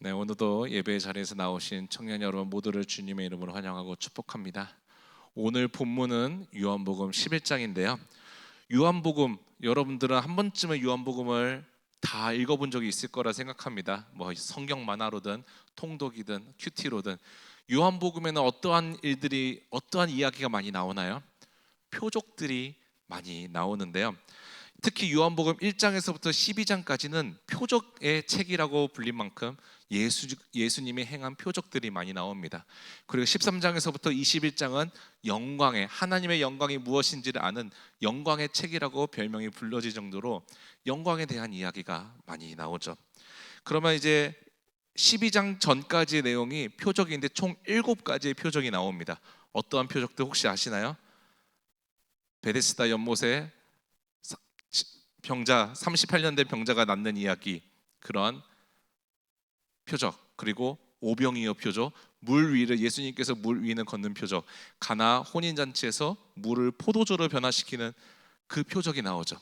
네, 오늘도 예배 자리에서 나오신 청년 여러분 모두를 주님의 이름으로 환영하고 축복합니다. 오늘 본문은 요한복음 11장인데요. 요한복음, 여러분들은 한 번쯤은 요한복음을 다 읽어본 적이 있을 거라 생각합니다. 뭐 성경 만화로든 통독이든 큐티로든 요한복음에는 어떠한 일들이, 어떠한 이야기가 많이 나오나요? 표적들이 많이 나오는데요. 특히 요한복음 1장에서부터 12장까지는 표적의 책이라고 불린 만큼 예수님이 행한 표적들이 많이 나옵니다. 그리고 13장에서부터 21장은 영광의, 하나님의 영광이 무엇인지를 아는 영광의 책이라고 별명이 불려질 정도로 영광에 대한 이야기가 많이 나오죠. 그러면 이제 12장 전까지의 내용이 표적인데 총 7가지의 표적이 나옵니다. 어떠한 표적들 혹시 아시나요? 베데스다 연못에 병자, 38년 된 병자가 낫는 이야기, 그런 표적, 그리고 오병이어 표적, 물 위를 예수님께서 물 위는 걷는 표적, 가나 혼인잔치에서 물을 포도주로 변화시키는 그 표적이 나오죠.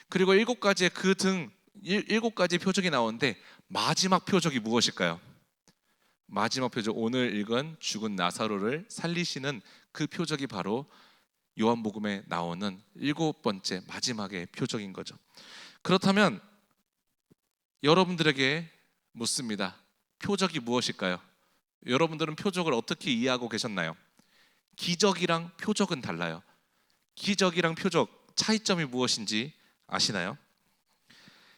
그리고 7가지의 그 등 7가지 표적이 나오는데 마지막 표적이 무엇일까요? 마지막 표적, 오늘 읽은 죽은 나사로를 살리시는 그 표적이 바로 요한복음에 나오는 7번째 마지막의 표적인 거죠. 그렇다면 여러분들에게 묻습니다. 표적이 무엇일까요? 여러분들은 표적을 어떻게 이해하고 계셨나요? 기적이랑 표적은 달라요. 기적이랑 표적 차이점이 무엇인지 아시나요?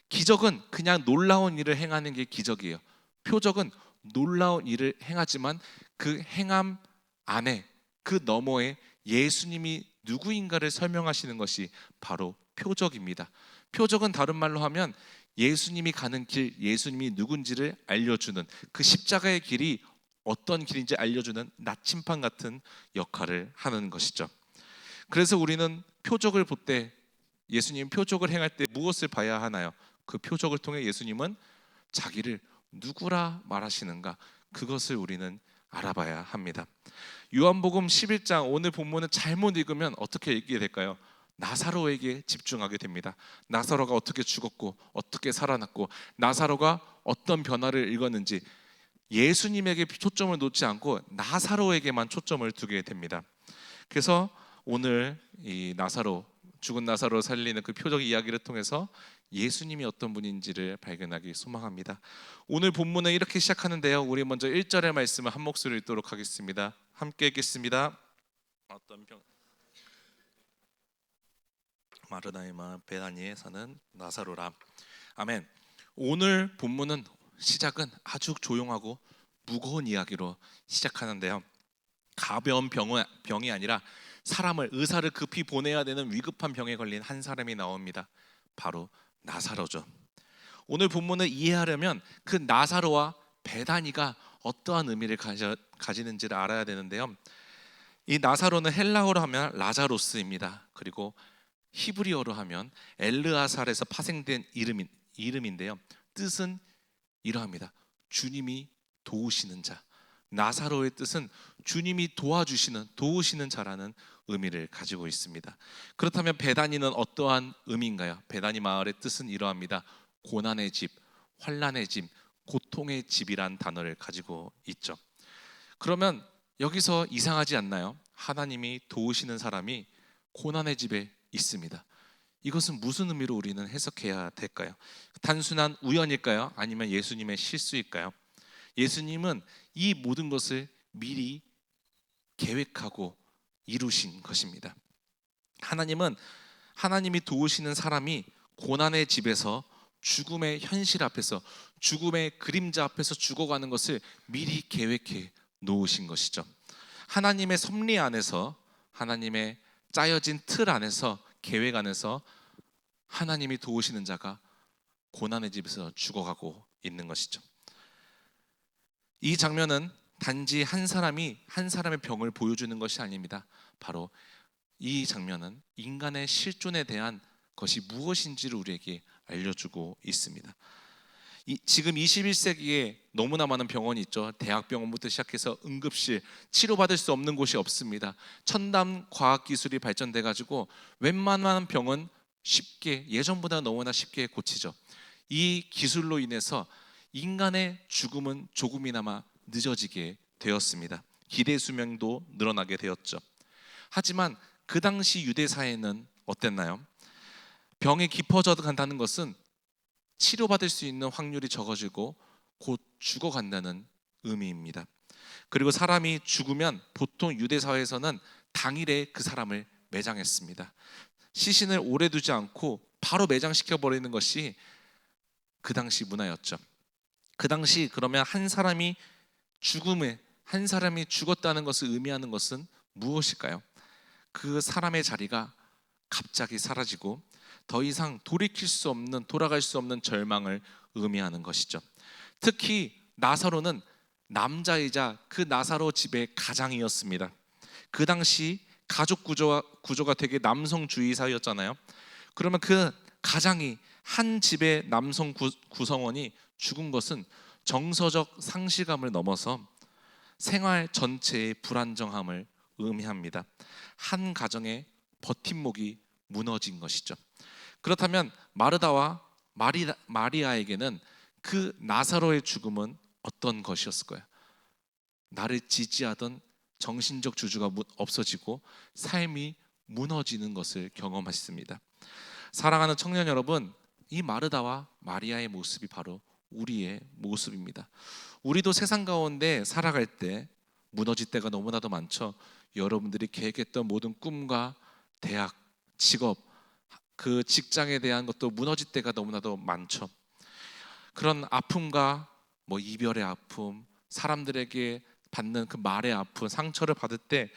기적은 그냥 놀라운 일을 행하는 게 기적이에요. 표적은 놀라운 일을 행하지만 그 행함 안에, 그 너머에 예수님이 누구인가를 설명하시는 것이 바로 표적입니다. 표적은 다른 말로 하면 예수님이 가는 길, 예수님이 누군지를 알려주는, 그 십자가의 길이 어떤 길인지 알려주는 나침반 같은 역할을 하는 것이죠. 그래서 우리는 표적을 볼 때, 예수님 표적을 행할 때 무엇을 봐야 하나요? 그 표적을 통해 예수님은 자기를 누구라 말하시는가, 그것을 우리는 알아봐야 합니다. 요한복음 11장 오늘 본문은 잘못 읽으면 어떻게 읽게 될까요? 나사로에게 집중하게 됩니다. 나사로가 어떻게 죽었고 어떻게 살아났고 나사로가 어떤 변화를 읽었는지 예수님에게 초점을 놓지 않고 나사로에게만 초점을 두게 됩니다. 그래서 오늘 이 나사로, 죽은 나사로 살리는 그 표적 이야기를 통해서 예수님이 어떤 분인지를 발견하기 소망합니다. 오늘 본문은 이렇게 시작하는데요. 우리 먼저 1절의 말씀을 한 목소리로 읽도록 하겠습니다. 함께 읽겠습니다. 어떤 마르다이마 베다니에 사는 나사로라. 아멘. 오늘 본문은 시작은 아주 조용하고 무거운 이야기로 시작하는데요. 가벼운 병이 아니라 사람을, 의사를 급히 보내야 되는 위급한 병에 걸린 한 사람이 나옵니다. 바로 나사로죠. 오늘 본문을 이해하려면 그 나사로와 베다니가 어떠한 의미를 가지는지를 알아야 되는데요. 이 나사로는 헬라어로 하면 라자로스입니다. 그리고 히브리어로 하면 엘르아살에서 파생된 이름인데요. 뜻은 이러합니다. 주님이 도우시는 자. 나사로의 뜻은 주님이 도우시는 자라는 의미를 가지고 있습니다. 그렇다면 베다니는 어떠한 의미인가요? 베다니 마을의 뜻은 이러합니다. 고난의 집, 환난의 집, 고통의 집이란 단어를 가지고 있죠. 그러면 여기서 이상하지 않나요? 하나님이 도우시는 사람이 고난의 집에 있습니다. 이것은 무슨 의미로 우리는 해석해야 될까요? 단순한 우연일까요? 아니면 예수님의 실수일까요? 예수님은 이 모든 것을 미리 계획하고 이루신 것입니다. 하나님이 도우시는 사람이 고난의 집에서, 죽음의 현실 앞에서, 죽음의 그림자 앞에서 죽어가는 것을 미리 계획해 놓으신 것이죠. 하나님의 섭리 안에서, 하나님의 짜여진 틀 안에서, 계획 안에서 하나님이 도우시는 자가 고난의 집에서 죽어가고 있는 것이죠. 이 장면은 단지 한 사람이 한 사람의 병을 보여주는 것이 아닙니다. 바로 이 장면은 인간의 실존에 대한 것이 무엇인지를 우리에게 알려주고 있습니다. 지금 21세기에 너무나 많은 병원이 있죠. 대학병원부터 시작해서 응급실, 치료받을 수 없는 곳이 없습니다. 첨단 과학기술이 발전돼 가지고 웬만한 병은 쉽게, 예전보다 너무나 쉽게 고치죠. 이 기술로 인해서 인간의 죽음은 조금이나마 늦어지게 되었습니다. 기대 수명도 늘어나게 되었죠. 하지만 그 당시 유대 사회는 어땠나요? 병이 깊어져 간다는 것은 치료받을 수 있는 확률이 적어지고 곧 죽어간다는 의미입니다. 그리고 사람이 죽으면 보통 유대 사회에서는 당일에 그 사람을 매장했습니다. 시신을 오래 두지 않고 바로 매장시켜 버리는 것이 그 당시 문화였죠. 그 당시 그러면 한 사람이 죽었다는 것을 의미하는 것은 무엇일까요? 그 사람의 자리가 갑자기 사라지고 더 이상 돌아갈 수 없는 절망을 의미하는 것이죠. 특히 나사로는 남자이자 그 나사로 집의 가장이었습니다. 그 당시 가족 구조가 되게 남성주의 사회였잖아요. 그러면 그 가장이 한 집의 남성 구성원이 죽은 것은 정서적 상실감을 넘어서 생활 전체의 불안정함을 의미합니다. 한 가정의 버팀목이 무너진 것이죠. 그렇다면 마르다와 마리아에게는 그 나사로의 죽음은 어떤 것이었을까요? 나를 지지하던 정신적 주주가 없어지고 삶이 무너지는 것을 경험했습니다. 사랑하는 청년 여러분, 이 마르다와 마리아의 모습이 바로 우리의 모습입니다. 우리도 세상 가운데 살아갈 때 무너질 때가 너무나도 많죠. 여러분들이 계획했던 모든 꿈과 대학, 직업, 그 직장에 대한 것도 무너질 때가 너무나도 많죠. 그런 아픔과 이별의 아픔, 사람들에게 받는 그 말의 아픔, 상처를 받을 때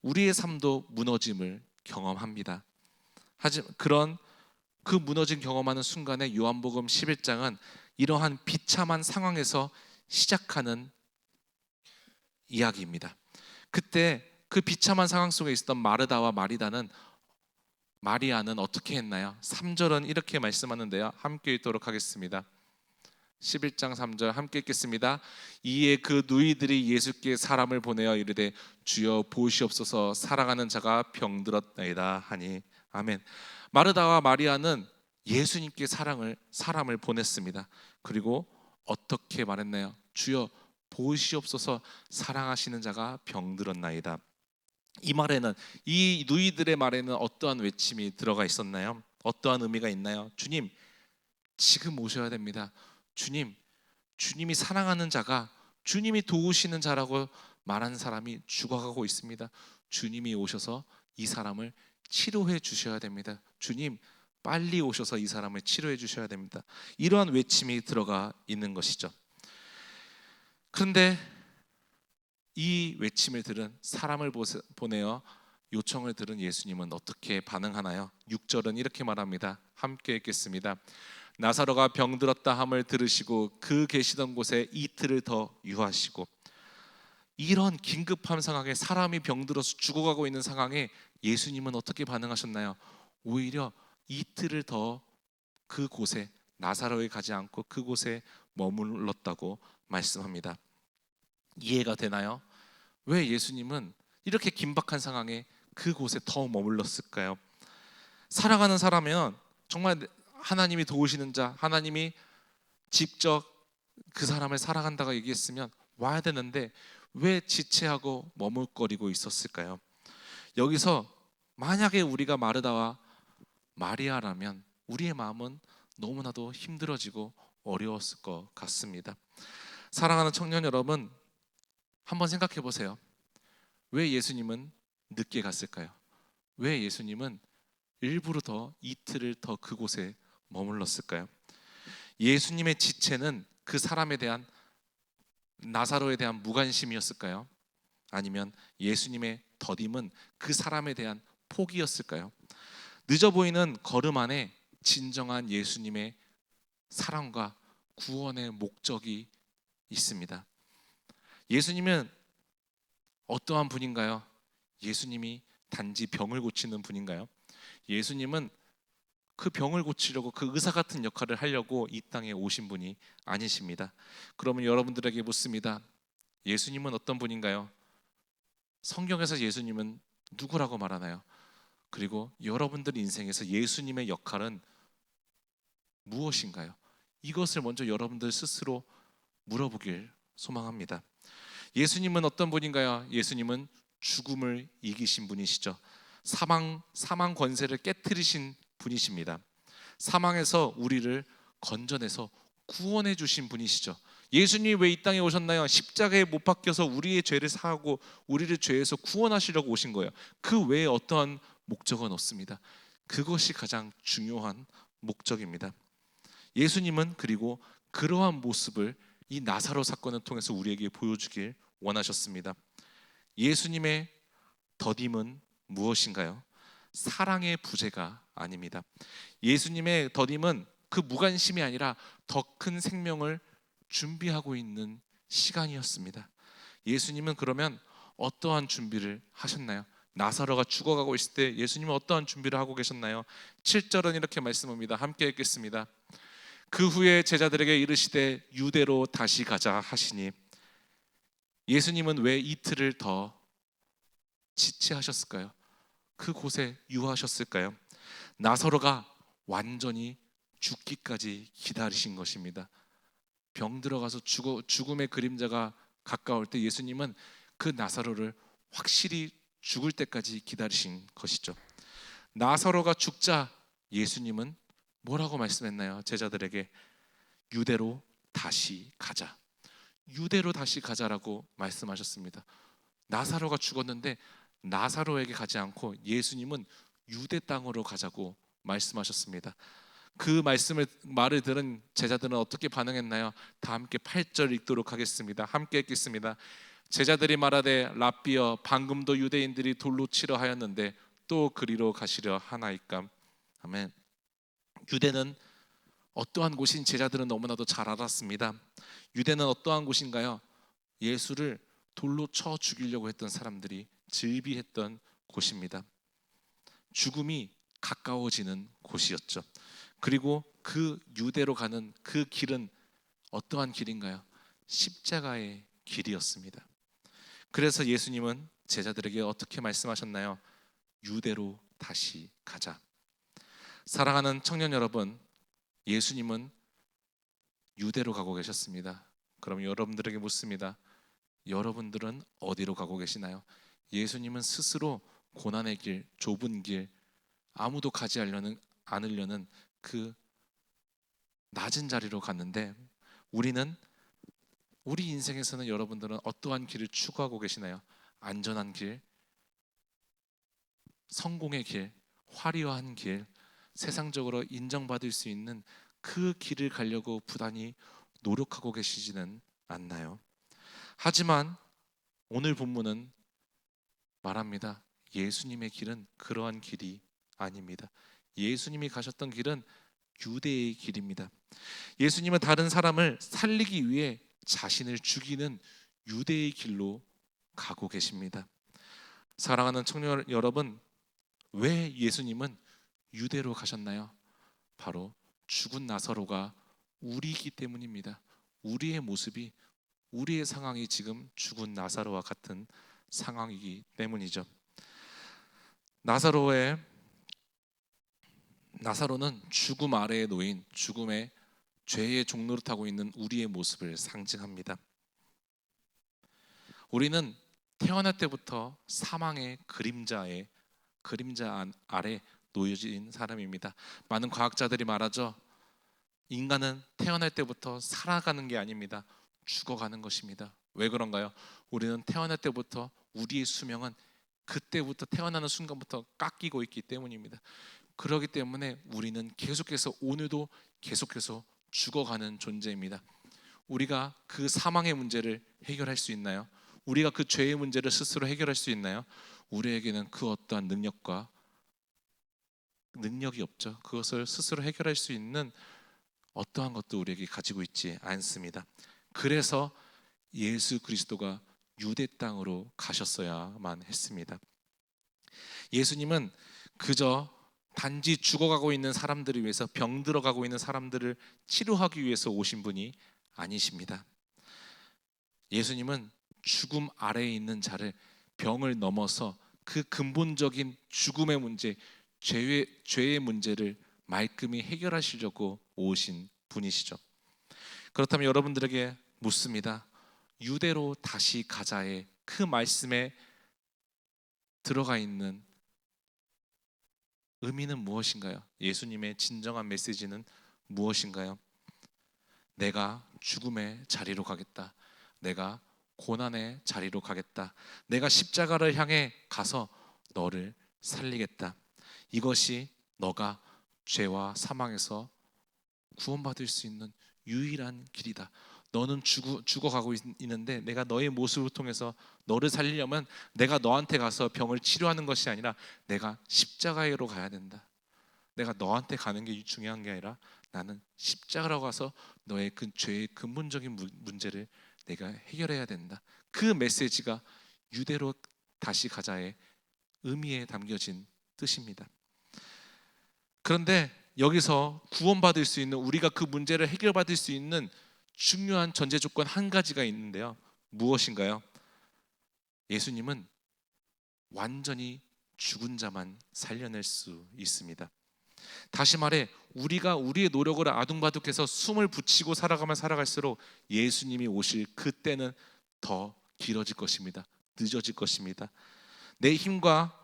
우리의 삶도 무너짐을 경험합니다. 하지만 그 무너진 경험하는 순간에 요한복음 11장은 이러한 비참한 상황에서 시작하는 이야기입니다. 그때 그 비참한 상황 속에 있었던 마르다와 마리아는 어떻게 했나요? 3절은 이렇게 말씀하는데요. 함께 읽도록 하겠습니다. 11장 3절 함께 읽겠습니다. 이에 그 누이들이 예수께 사람을 보내어 이르되 주여 보시옵소서 사랑하는 자가 병들었나이다 하니. 아멘. 마르다와 마리아는 예수님께 사람을 보냈습니다. 그리고 어떻게 말했나요? 주여 보시옵소서 사랑하시는 자가 병들었나이다. 이 누이들의 말에는 어떠한 외침이 들어가 있었나요? 어떠한 의미가 있나요? 주님 지금 오셔야 됩니다. 주님이 사랑하는 자가, 주님이 도우시는 자라고 말하는 사람이 죽어가고 있습니다. 주님이 오셔서 이 사람을 치료해 주셔야 됩니다. 주님 빨리 오셔서 이 사람을 치료해 주셔야 됩니다. 이러한 외침이 들어가 있는 것이죠. 그런데 이 외침을 들은 사람을 보내어 요청을 들은 예수님은 어떻게 반응하나요? 6절은 이렇게 말합니다. 함께 읽겠습니다. 나사로가 병들었다 함을 들으시고 그 계시던 곳에 이틀을 더 유하시고. 이런 긴급한 상황에, 사람이 병들어서 죽어가고 있는 상황에 예수님은 어떻게 반응하셨나요? 오히려 이틀을 더 그곳에, 나사로에 가지 않고 그곳에 머물렀다고 말씀합니다. 이해가 되나요? 왜 예수님은 이렇게 긴박한 상황에 그곳에 더 머물렀을까요? 살아가는 사람은 정말 하나님이 도우시는 자, 하나님이 직접 그 사람을 살아간다고 얘기했으면 와야 되는데 왜 지체하고 머물거리고 있었을까요? 여기서 만약에 우리가 마르다와 마리아라면 우리의 마음은 너무나도 힘들어지고 어려웠을 것 같습니다. 사랑하는 청년 여러분, 한번 생각해 보세요. 왜 예수님은 늦게 갔을까요? 왜 예수님은 일부러 이틀을 더 그곳에 머물렀을까요? 예수님의 지체는 그 사람에 대한, 나사로에 대한 무관심이었을까요? 아니면 예수님의 더딤은 그 사람에 대한 포기였을까요? 늦어 보이는 걸음 안에 진정한 예수님의 사랑과 구원의 목적이 있습니다. 예수님은 어떠한 분인가요? 예수님이 단지 병을 고치는 분인가요? 예수님은 그 병을 고치려고, 그 의사 같은 역할을 하려고 이 땅에 오신 분이 아니십니다. 그러면 여러분들에게 묻습니다. 예수님은 어떤 분인가요? 성경에서 예수님은 누구라고 말하나요? 그리고 여러분들 인생에서 예수님의 역할은 무엇인가요? 이것을 먼저 여러분들 스스로 물어보길 소망합니다. 예수님은 어떤 분인가요? 예수님은 죽음을 이기신 분이시죠. 사망 권세를 깨뜨리신 분이십니다. 사망에서 우리를 건져내서 구원해 주신 분이시죠. 예수님이 왜 이 땅에 오셨나요? 십자가에 못 박혀서 우리의 죄를 사하고 우리를 죄에서 구원하시려고 오신 거예요. 그 외에 어떠한 목적은 없습니다. 그것이 가장 중요한 목적입니다. 예수님은 그리고 그러한 모습을 이 나사로 사건을 통해서 우리에게 보여주길 원하셨습니다. 예수님의 더딤은 무엇인가요? 사랑의 부재가 아닙니다. 예수님의 더딤은 그 무관심이 아니라 더 큰 생명을 준비하고 있는 시간이었습니다. 예수님은 그러면 어떠한 준비를 하셨나요? 나사로가 죽어가고 있을 때 예수님은 어떠한 준비를 하고 계셨나요? 7절은 이렇게 말씀합니다. 함께 읽겠습니다. 그 후에 제자들에게 이르시되 유대로 다시 가자 하시니, 예수님은 왜 이틀을 더 지체하셨을까요? 그곳에 유하셨을까요? 나사로가 완전히 죽기까지 기다리신 것입니다. 병 들어가서 죽음의 그림자가 가까울 때 예수님은 그 나사로를 확실히 죽을 때까지 기다리신 것이죠. 나사로가 죽자 예수님은 뭐라고 말씀했나요? 제자들에게 유대로 다시 가자. 유대로 다시 가자라고 말씀하셨습니다. 나사로가 죽었는데 나사로에게 가지 않고 예수님은 유대 땅으로 가자고 말씀하셨습니다. 그 말을 들은 제자들은 어떻게 반응했나요? 다 함께 8절 읽도록 하겠습니다. 함께 읽겠습니다. 제자들이 말하되 랍비여, 방금도 유대인들이 돌로 치려 하였는데 또 그리로 가시려 하나이까. 아멘. 유대는 어떠한 곳인 제자들은 너무나도 잘 알았습니다. 유대는 어떠한 곳인가요? 예수를 돌로 쳐 죽이려고 했던 사람들이 즐비했던 곳입니다. 죽음이 가까워지는 곳이었죠. 그리고 그 유대로 가는 그 길은 어떠한 길인가요? 십자가의 길이었습니다. 그래서 예수님은 제자들에게 어떻게 말씀하셨나요? 유대로 다시 가자. 사랑하는 청년 여러분, 예수님은 유대로 가고 계셨습니다. 그럼 여러분들에게 묻습니다. 여러분들은 어디로 가고 계시나요? 예수님은 스스로 고난의 길, 좁은 길, 아무도 가지 않으려는 그 낮은 자리로 갔는데, 우리 인생에서는 여러분들은 어떠한 길을 추구하고 계시나요? 안전한 길, 성공의 길, 화려한 길, 세상적으로 인정받을 수 있는 그 길을 가려고 부단히 노력하고 계시지는 않나요? 하지만 오늘 본문은 말합니다. 예수님의 길은 그러한 길이 아닙니다. 예수님이 가셨던 길은 유대의 길입니다. 예수님은 다른 사람을 살리기 위해 자신을 죽이는 유대의 길로 가고 계십니다. 사랑하는 청년 여러분, 왜 예수님은 유대로 가셨나요? 바로 죽은 나사로가 우리이기 때문입니다. 우리의 모습이, 우리의 상황이 지금 죽은 나사로와 같은 상황이기 때문이죠. 나사로는 죽음 아래에 놓인 죽음의 죄의 종로를 타고 있는 우리의 모습을 상징합니다. 우리는 태어날 때부터 사망의 그림자 아래 놓여진 사람입니다. 많은 과학자들이 말하죠. 인간은 태어날 때부터 살아가는 게 아닙니다. 죽어가는 것입니다. 왜 그런가요? 우리는 태어날 때부터 우리의 수명은 그때부터 태어나는 순간부터 깎이고 있기 때문입니다. 그렇기 때문에 우리는 계속해서 오늘도 계속해서 죽어가는 존재입니다. 우리가 그 사망의 문제를 해결할 수 있나요? 우리가 그 죄의 문제를 스스로 해결할 수 있나요? 우리에게는 그 어떠한 능력이 없죠. 그것을 스스로 해결할 수 있는 어떠한 것도 우리에게 가지고 있지 않습니다. 그래서 예수 그리스도가 유대 땅으로 가셨어야만 했습니다. 예수님은 그저 단지 죽어가고 있는 사람들을 위해서, 병들어가고 있는 사람들을 치료하기 위해서 오신 분이 아니십니다. 예수님은 죽음 아래에 있는 자를, 병을 넘어서 그 근본적인 죽음의 문제, 죄의 문제를 말끔히 해결하시려고 오신 분이시죠. 그렇다면 여러분들에게 묻습니다. 유대로 다시 가자의 그 말씀에 들어가 있는 의미는 무엇인가요? 예수님의 진정한 메시지는 무엇인가요? 내가 죽음의 자리로 가겠다. 내가 고난의 자리로 가겠다. 내가 십자가를 향해 가서 너를 살리겠다. 이것이 너가 죄와 사망에서 구원받을 수 있는 유일한 길이다. 너는 죽어가고 있는데 내가 너의 모습을 통해서 너를 살리려면 내가 너한테 가서 병을 치료하는 것이 아니라 내가 십자가로 가야 된다. 내가 너한테 가는 게 중요한 게 아니라 나는 십자가로 가서 너의 그 죄의 근본적인 문제를 내가 해결해야 된다. 그 메시지가 유대로 다시 가자의 의미에 담겨진 뜻입니다. 그런데 여기서 구원받을 수 있는, 우리가 그 문제를 해결받을 수 있는 중요한 전제 조건 한 가지가 있는데요. 무엇인가요? 예수님은 완전히 죽은 자만 살려낼 수 있습니다. 다시 말해 우리가 우리의 노력으로 아둥바둥해서 숨을 붙이고 살아가면 살아갈수록 예수님이 오실 그때는 더 길어질 것입니다. 늦어질 것입니다. 내 힘과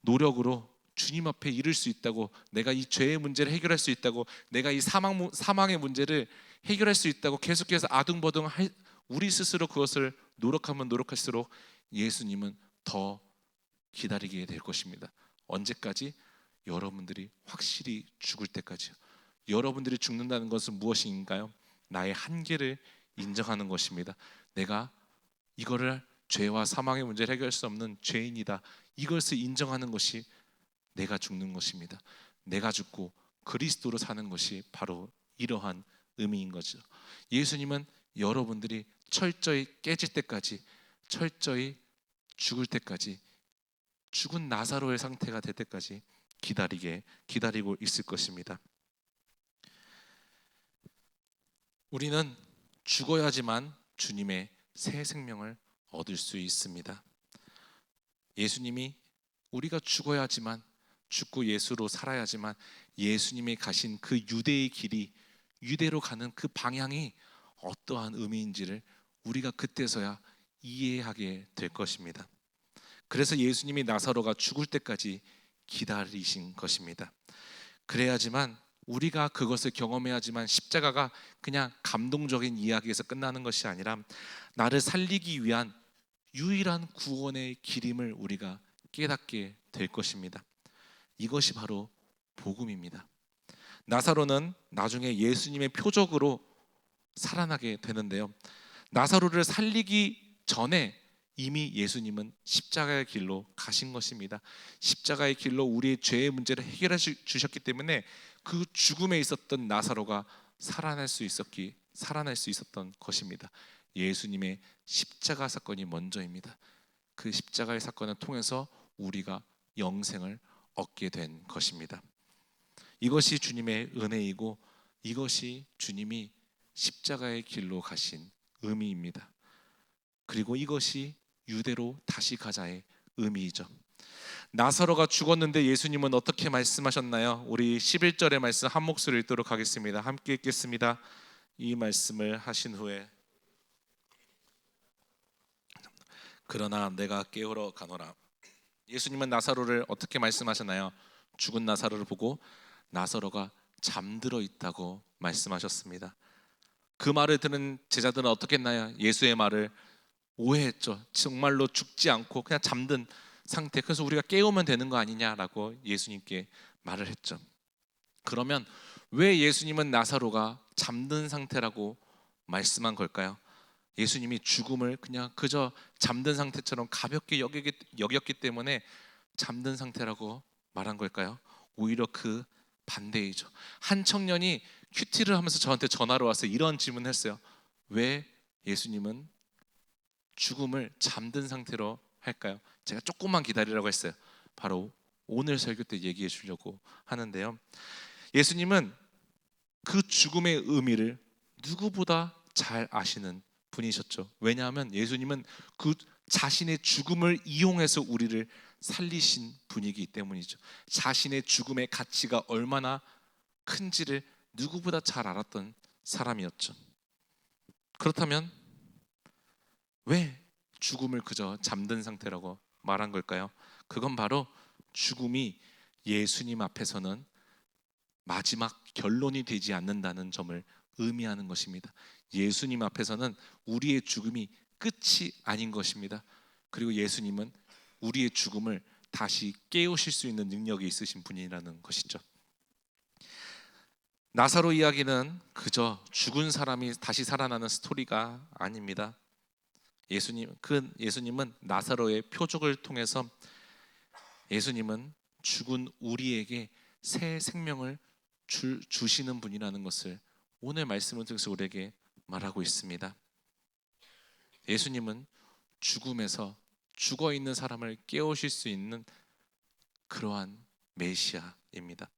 노력으로 주님 앞에 이를 수 있다고, 내가 이 죄의 문제를 해결할 수 있다고, 내가 이 사망의 문제를 해결할 수 있다고 계속해서 아둥바둥 우리 스스로 그것을 노력하면 노력할수록 예수님은 더 기다리게 될 것입니다. 언제까지? 여러분들이 확실히 죽을 때까지요. 여러분들이 죽는다는 것은 무엇인가요? 나의 한계를 인정하는 것입니다. 내가 이거를 죄와 사망의 문제를 해결할 수 없는 죄인이다. 이것을 인정하는 것이 내가 죽는 것입니다. 내가 죽고 그리스도로 사는 것이 바로 이러한 의미인 거죠. 예수님은 여러분들이 철저히 깨질 때까지, 철저히 죽을 때까지, 죽은 나사로의 상태가 될 때까지 기다리고 있을 것입니다. 우리는 죽어야지만 주님의 새 생명을 얻을 수 있습니다. 예수님이 우리가 죽어야지만, 죽고 예수로 살아야지만 예수님이 가신 그 유대의 길이, 유대로 가는 그 방향이 어떠한 의미인지를 우리가 그때서야 이해하게 될 것입니다. 그래서 예수님이 나사로가 죽을 때까지 기다리신 것입니다. 그래야지만, 우리가 그것을 경험해야지만 십자가가 그냥 감동적인 이야기에서 끝나는 것이 아니라 나를 살리기 위한 유일한 구원의 길임을 우리가 깨닫게 될 것입니다. 이것이 바로 복음입니다. 나사로는 나중에 예수님의 표적으로 살아나게 되는데요. 나사로를 살리기 전에 이미 예수님은 십자가의 길로 가신 것입니다. 십자가의 길로 우리의 죄의 문제를 해결해 주셨기 때문에 그 죽음에 있었던 나사로가 살아날 수 있었던 것입니다. 예수님의 십자가 사건이 먼저입니다. 그 십자가의 사건을 통해서 우리가 영생을 얻게 된 것입니다. 이것이 주님의 은혜이고 이것이 주님이 십자가의 길로 가신 의미입니다. 그리고 이것이 유대로 다시 가자의 의미이죠. 나사로가 죽었는데 예수님은 어떻게 말씀하셨나요? 우리 11절의 말씀 한 목소리 읽도록 하겠습니다. 함께 읽겠습니다. 이 말씀을 하신 후에 그러나 내가 깨우러 가노라. 예수님은 나사로를 어떻게 말씀하셨나요? 죽은 나사로를 보고 나사로가 잠들어 있다고 말씀하셨습니다. 그 말을 들은 제자들은 어떻게 했나요? 예수의 말을 오해했죠. 정말로 죽지 않고 그냥 잠든 상태, 그래서 우리가 깨우면 되는 거 아니냐라고 예수님께 말을 했죠. 그러면 왜 예수님은 나사로가 잠든 상태라고 말씀한 걸까요? 예수님이 죽음을 그냥 그저 잠든 상태처럼 가볍게 여겼기 때문에 잠든 상태라고 말한 걸까요? 오히려 그 반대이죠. 한 청년이 큐티를 하면서 저한테 전화로 와서 이런 질문을 했어요. 왜 예수님은 죽음을 잠든 상태로 할까요? 제가 조금만 기다리라고 했어요. 바로 오늘 설교 때 얘기해 주려고 하는데요. 예수님은 그 죽음의 의미를 누구보다 잘 아시는 분이셨죠. 왜냐하면 예수님은 그 자신의 죽음을 이용해서 우리를 살리신 분이기 때문이죠. 자신의 죽음의 가치가 얼마나 큰지를 누구보다 잘 알았던 사람이었죠. 그렇다면 왜 죽음을 그저 잠든 상태라고 말한 걸까요? 그건 바로 죽음이 예수님 앞에서는 마지막 결론이 되지 않는다는 점을 의미하는 것입니다. 예수님 앞에서는 우리의 죽음이 끝이 아닌 것입니다. 그리고 예수님은 우리의 죽음을 다시 깨우실 수 있는 능력이 있으신 분이라는 것이죠. 나사로 이야기는 그저 죽은 사람이 다시 살아나는 스토리가 아닙니다. 예수님은 나사로의 표적을 통해서 예수님은 죽은 우리에게 새 생명을 주시는 분이라는 것을 오늘 말씀을 통해서 우리에게 말하고 있습니다. 예수님은 죽음에서 죽어 있는 사람을 깨우실 수 있는 그러한 메시아입니다.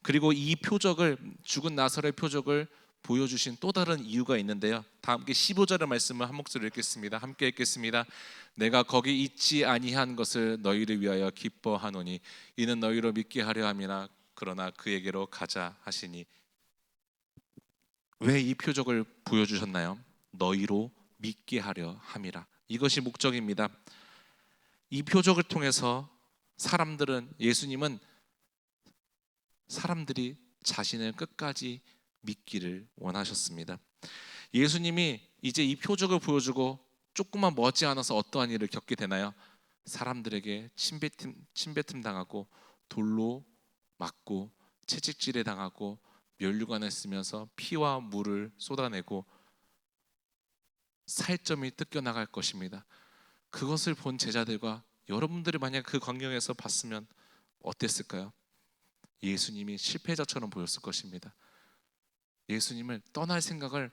그리고 이 표적을, 죽은 나사로의 표적을 보여주신 또 다른 이유가 있는데요. 다 함께 15절의 말씀을 한 목소리로 읽겠습니다. 함께 읽겠습니다. 내가 거기 있지 아니한 것을 너희를 위하여 기뻐하노니 이는 너희로 믿게 하려 함이나 그러나 그에게로 가자 하시니. 왜 이 표적을 보여주셨나요? 너희로 믿게 하려 함이라. 이것이 목적입니다. 이 표적을 통해서 예수님은 사람들이 자신을 끝까지 믿기를 원하셨습니다. 예수님이 이제 이 표적을 보여주고 조금만 머지않아서 어떠한 일을 겪게 되나요? 사람들에게 침뱉음 당하고 돌로 맞고 채찍질에 당하고 면류관을 쓰면서 피와 물을 쏟아내고 살점이 뜯겨나갈 것입니다. 그것을 본 제자들과 여러분들이 만약 그 광경에서 봤으면 어땠을까요? 예수님이 실패자처럼 보였을 것입니다. 예수님을 떠날 생각을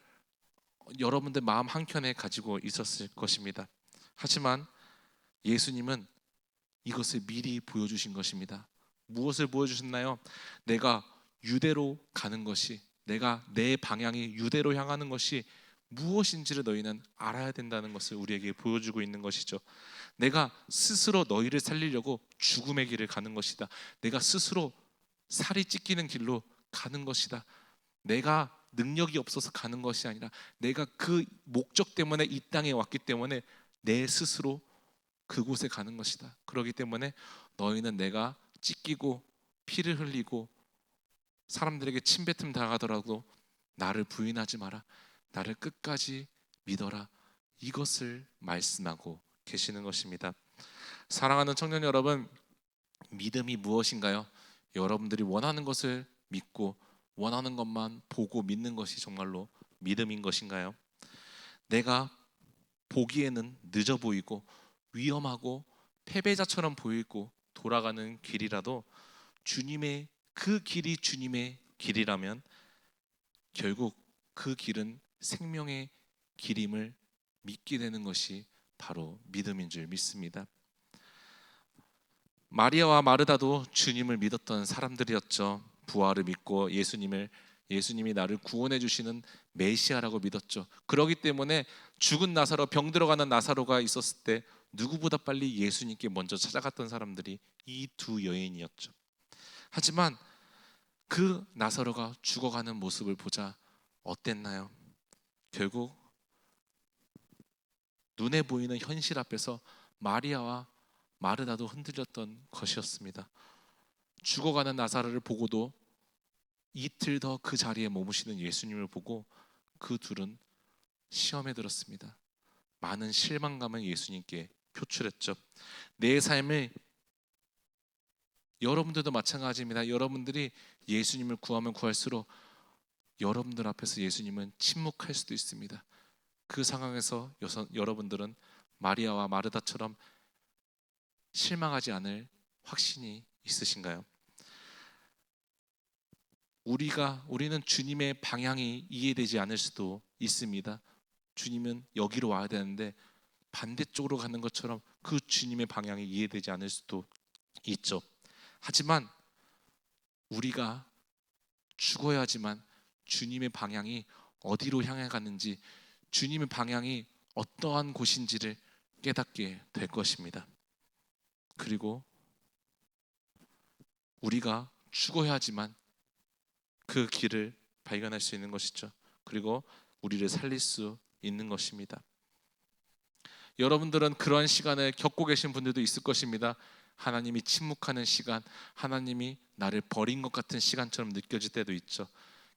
여러분들 마음 한켠에 가지고 있었을 것입니다. 하지만 예수님은 이것을 미리 보여주신 것입니다. 무엇을 보여주셨나요? 내가 유대로 가는 것이, 내가 내 방향이 유대로 향하는 것이 무엇인지를 너희는 알아야 된다는 것을 우리에게 보여주고 있는 것이죠. 내가 스스로 너희를 살리려고 죽음의 길을 가는 것이다. 내가 스스로 살이 찢기는 길로 가는 것이다. 내가 능력이 없어서 가는 것이 아니라 내가 그 목적 때문에 이 땅에 왔기 때문에 내 스스로 그곳에 가는 것이다. 그렇기 때문에 너희는 내가 찢기고 피를 흘리고 사람들에게 침뱉음 당하더라도 나를 부인하지 마라. 나를 끝까지 믿어라. 이것을 말씀하고 계시는 것입니다. 사랑하는 청년 여러분, 믿음이 무엇인가요? 여러분들이 원하는 것을 믿고 원하는 것만 보고 믿는 것이 정말로 믿음인 것인가요? 내가 보기에는 늦어 보이고 위험하고 패배자처럼 보이고 돌아가는 길이라도 그 길이 주님의 길이라면 결국 그 길은 생명의 길임을 믿게 되는 것이 바로 믿음인 줄 믿습니다. 마리아와 마르다도 주님을 믿었던 사람들이었죠. 부활을 믿고 예수님이 나를 구원해 주시는 메시아라고 믿었죠. 그렇기 때문에 죽은 나사로, 병 들어가는 나사로가 있었을 때 누구보다 빨리 예수님께 먼저 찾아갔던 사람들이 이 두 여인이었죠. 하지만 그 나사로가 죽어가는 모습을 보자 어땠나요? 결국 눈에 보이는 현실 앞에서 마리아와 마르다도 흔들렸던 것이었습니다. 죽어가는 나사로를 보고도 이틀 더 그 자리에 머무시는 예수님을 보고 그 둘은 시험에 들었습니다. 많은 실망감을 예수님께 표출했죠. 내 삶을, 여러분들도 마찬가지입니다. 여러분들이 예수님을 구하면 구할수록 여러분들 앞에서 예수님은 침묵할 수도 있습니다. 그 상황에서 여러분들은 마리아와 마르다처럼 실망하지 않을 확신이 있으신가요? 우리는 주님의 방향이 이해되지 않을 수도 있습니다. 주님은 여기로 와야 되는데 반대쪽으로 가는 것처럼 그 주님의 방향이 이해되지 않을 수도 있죠. 하지만 우리가 죽어야지만 주님의 방향이 어디로 향해 가는지, 주님의 방향이 어떠한 곳인지를 깨닫게 될 것입니다. 그리고 우리가 죽어야지만 그 길을 발견할 수 있는 것이죠. 그리고 우리를 살릴 수 있는 것입니다. 여러분들은 그러한 시간을 겪고 계신 분들도 있을 것입니다. 하나님이 침묵하는 시간, 하나님이 나를 버린 것 같은 시간처럼 느껴질 때도 있죠.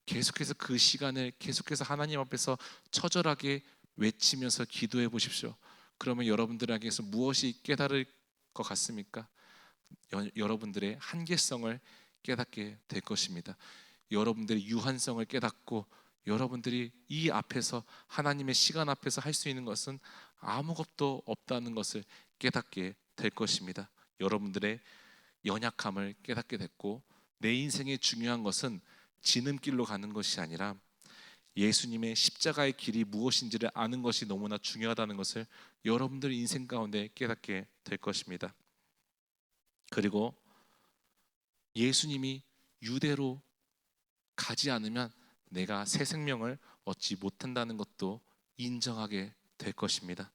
계속해서 그 시간을 계속해서 하나님 앞에서 처절하게 외치면서 기도해 보십시오. 그러면 여러분들에게서 무엇이 깨달을 것 같습니까? 여러분들의 한계성을 깨닫게 될 것입니다. 여러분들의 유한성을 깨닫고 여러분들이 이 앞에서 하나님의 시간 앞에서 할 수 있는 것은 아무것도 없다는 것을 깨닫게 될 것입니다. 여러분들의 연약함을 깨닫게 됐고, 내 인생의 중요한 것은 지름길로 가는 것이 아니라 예수님의 십자가의 길이 무엇인지를 아는 것이 너무나 중요하다는 것을 여러분들의 인생 가운데 깨닫게 될 것입니다. 그리고 예수님이 유대로 가지 않으면 내가 새 생명을 얻지 못한다는 것도 인정하게 될 것입니다.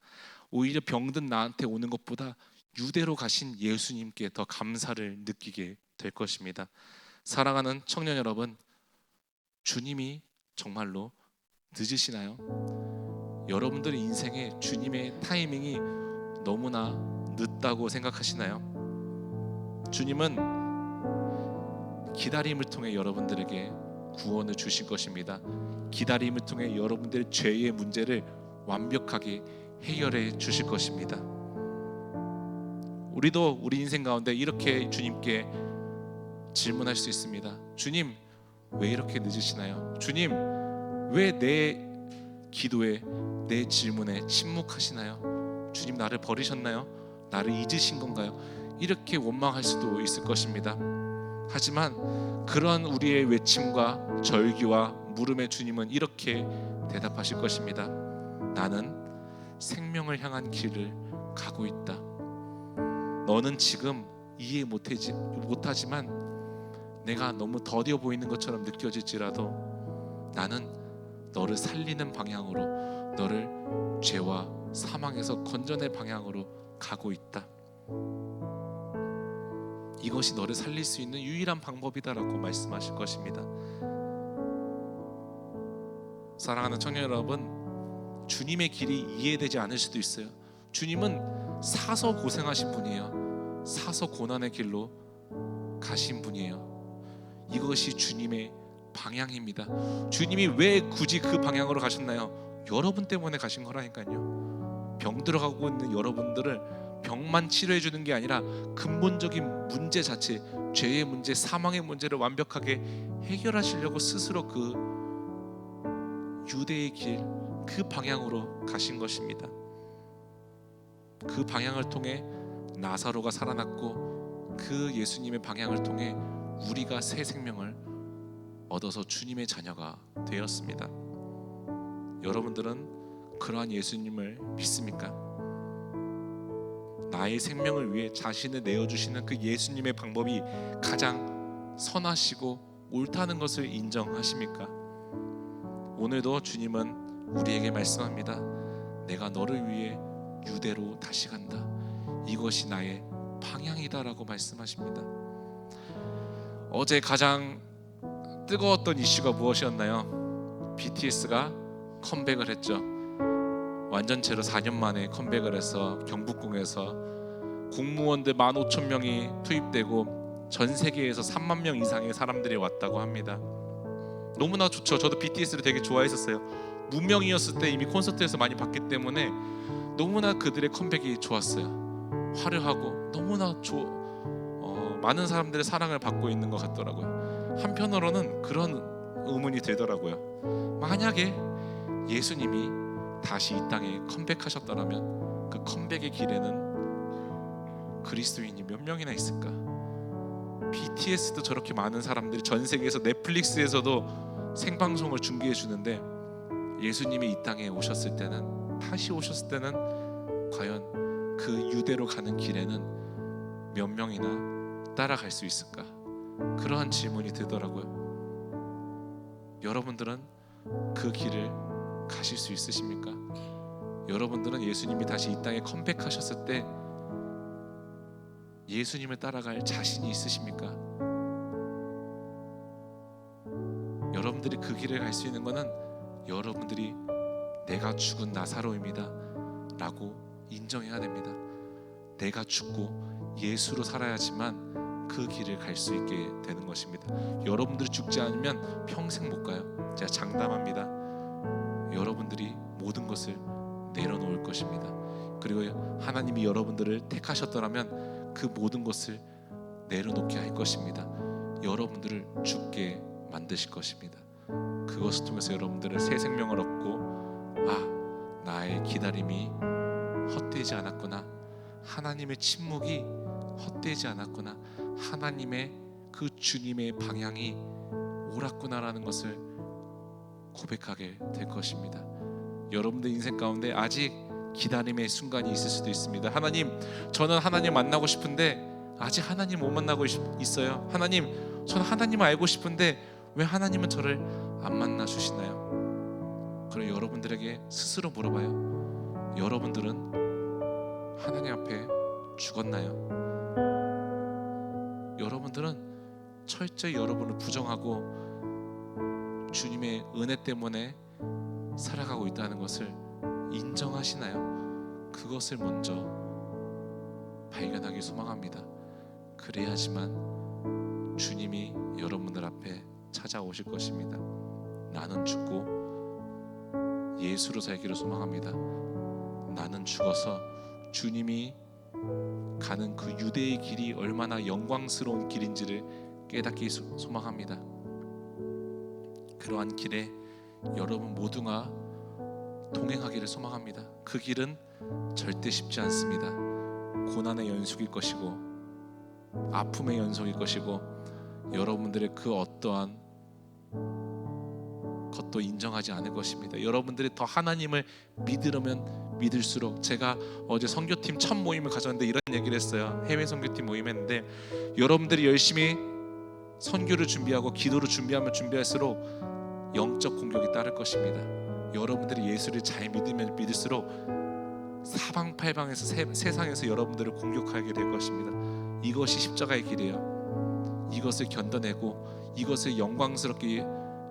오히려 병든 나한테 오는 것보다 유대로 가신 예수님께 더 감사를 느끼게 될 것입니다. 사랑하는 청년 여러분, 주님이 정말로 늦으시나요? 여러분들의 인생에 주님의 타이밍이 너무나 늦다고 생각하시나요? 주님은 기다림을 통해 여러분들에게 구원을 주실 것입니다. 기다림을 통해 여러분들의 죄의 문제를 완벽하게 해결해 주실 것입니다. 우리도 우리 인생 가운데 이렇게 주님께 질문할 수 있습니다. 주님, 왜 이렇게 늦으시나요? 주님, 왜 내 기도에, 내 질문에 침묵하시나요? 주님, 나를 버리셨나요? 나를 잊으신 건가요? 이렇게 원망할 수도 있을 것입니다. 하지만 그런 우리의 외침과 절규와 물음에 주님은 이렇게 대답하실 것입니다. 나는 생명을 향한 길을 가고 있다. 너는 지금 이해 못하지만 내가 너무 더뎌 보이는 것처럼 느껴질지라도 나는 너를 살리는 방향으로, 너를 죄와 사망에서 건져낼 방향으로 가고 있다. 이것이 너를 살릴 수 있는 유일한 방법이다라고 말씀하실 것입니다. 사랑하는 청년 여러분, 주님의 길이 이해되지 않을 수도 있어요. 주님은 사서 고생하신 분이에요. 사서 고난의 길로 가신 분이에요. 이것이 주님의 방향입니다. 주님이 왜 굳이 그 방향으로 가셨나요? 여러분 때문에 가신 거라니까요. 병 들어가고 있는 여러분들을 병만 치료해 주는 게 아니라 근본적인 문제 자체, 죄의 문제, 사망의 문제를 완벽하게 해결하시려고 스스로 그 유대의 길, 그 방향으로 가신 것입니다. 그 방향을 통해 나사로가 살아났고, 그 예수님의 방향을 통해 우리가 새 생명을 얻어서 주님의 자녀가 되었습니다. 여러분들은 그러한 예수님을 믿습니까? 나의 생명을 위해 자신을 내어주시는 그 예수님의 방법이 가장 선하시고 옳다는 것을 인정하십니까? 오늘도 주님은 우리에게 말씀합니다. 내가 너를 위해 유대로 다시 간다. 이것이 나의 방향이다라고 말씀하십니다. 어제 가장 뜨거웠던 이슈가 무엇이었나요? BTS가 컴백을 했죠. 완전체로 4년 만에 컴백을 해서 경복궁에서 공무원들 15,000명이 투입되고 전 세계에서 3만 명 이상의 사람들이 왔다고 합니다. 너무나 좋죠. 저도 BTS를 되게 좋아했었어요. 무명이었을 때 이미 콘서트에서 많이 봤기 때문에 너무나 그들의 컴백이 좋았어요. 화려하고 너무나 많은 사람들의 사랑을 받고 있는 것 같더라고요. 한편으로는 그런 의문이 들더라고요. 만약에 예수님이 다시 이 땅에 컴백하셨더라면 그 컴백의 길에는 그리스도인이 몇 명이나 있을까? BTS도 저렇게 많은 사람들이 전 세계에서 넷플릭스에서도 생방송을 중계해 주는데 예수님이 이 땅에 오셨을 때는, 다시 오셨을 때는 과연 그 유대로 가는 길에는 몇 명이나 따라갈 수 있을까? 그러한 질문이 들더라고요. 여러분들은 그 길을 가실 수 있으십니까? 여러분들은 예수님이 다시 이 땅에 컴백하셨을 때 예수님을 따라갈 자신이 있으십니까? 여러분들이 그 길을 갈 수 있는 것은 여러분들이 내가 죽은 나사로입니다 라고 인정해야 됩니다. 내가 죽고 예수로 살아야지만 그 길을 갈 수 있게 되는 것입니다. 여러분들이 죽지 않으면 평생 못 가요. 제가 장담합니다. 여러분들이 모든 것을 내려놓을 것입니다. 그리고 하나님이 여러분들을 택하셨더라면 그 모든 것을 내려놓게 할 것입니다. 여러분들을 죽게 만드실 것입니다. 그것을 통해서 여러분들은 새 생명을 얻고, 아, 나의 기다림이 헛되지 않았구나, 하나님의 침묵이 헛되지 않았구나, 하나님의 그 주님의 방향이 옳았구나라는 것을 고백하게 될 것입니다. 여러분들 인생 가운데 아직 기다림의 순간이 있을 수도 있습니다. 하나님, 저는 하나님 만나고 싶은데 아직 하나님 못 만나고 있어요. 하나님, 저는 하나님 알고 싶은데 왜 하나님은 저를 안 만나 주시나요? 그럼 여러분들에게 스스로 물어봐요. 여러분들은 하나님 앞에 죽었나요? 여러분들은 철저히 여러분을 부정하고 주님의 은혜 때문에 살아가고 있다는 것을 인정하시나요? 그것을 먼저 발견하기 소망합니다. 그래야지만 주님이 여러분들 앞에 찾아오실 것입니다. 나는 죽고 예수로 살기를 소망합니다. 나는 죽어서 주님이 가는 그 유대의 길이 얼마나 영광스러운 길인지를 깨닫기 소망합니다. 그러한 길에 여러분 모두가 동행하기를 소망합니다. 그 길은 절대 쉽지 않습니다. 고난의 연속일 것이고 아픔의 연속일 것이고 여러분들의 그 어떠한 것도 인정하지 않을 것입니다. 여러분들이 더 하나님을 믿으려면 믿을수록, 제가 어제 선교팀 첫 모임을 가졌는데 이런 얘기를 했어요. 해외 선교팀 모임했는데 여러분들이 열심히 선교를 준비하고 기도를 준비하면 준비할수록 영적 공격이 따를 것입니다. 여러분들이 예수를 잘 믿으면 믿을수록 사방팔방에서 세상에서 여러분들을 공격하게 될 것입니다. 이것이 십자가의 길이에요. 이것을 견뎌내고 이것을 영광스럽게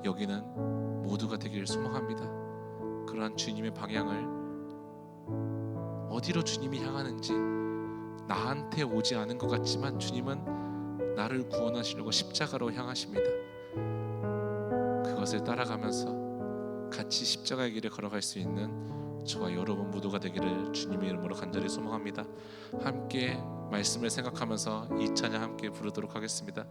여기는 모두가 되기를 소망합니다. 그러한 주님의 방향을, 어디로 주님이 향하는지, 나한테 오지 않은 것 같지만 주님은 나를 구원하시려고 십자가로 향하십니다. 그것을 따라가면서 같이 십자가의 길을 걸어갈 수 있는 저와 여러분 모두가 되기를 주님의 이름으로 간절히 소망합니다. 함께 말씀을 생각하면서 이 찬양 함께 부르도록 하겠습니다.